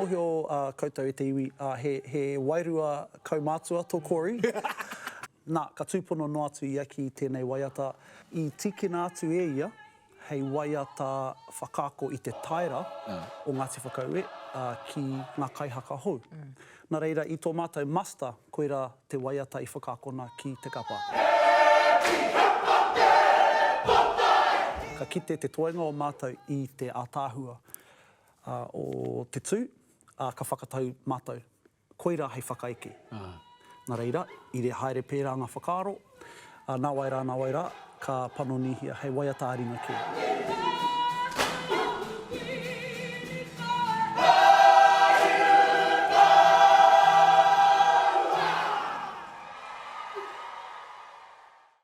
mōhio koutou e te iwi, he wairua kaumātua tō kori. Nā, ka tūpono no atu ia ki tēnei waiata. I tikina atu e ia, hei waiata whakaako i te taira o Ngāti Whakaue ki ngā kaihaka hou. Nā reira, i tō mātou master, koira te waiata i whakaakona ki te kapa. Ka kite te toenga o mātou i te ātāhua o te tū, ka whakatau mātou. Koira hei whakaeke. Nā reira, i re haere pērā ngā whakaaro, nā waira, ka panonihia hei waiata ā-ringa ki.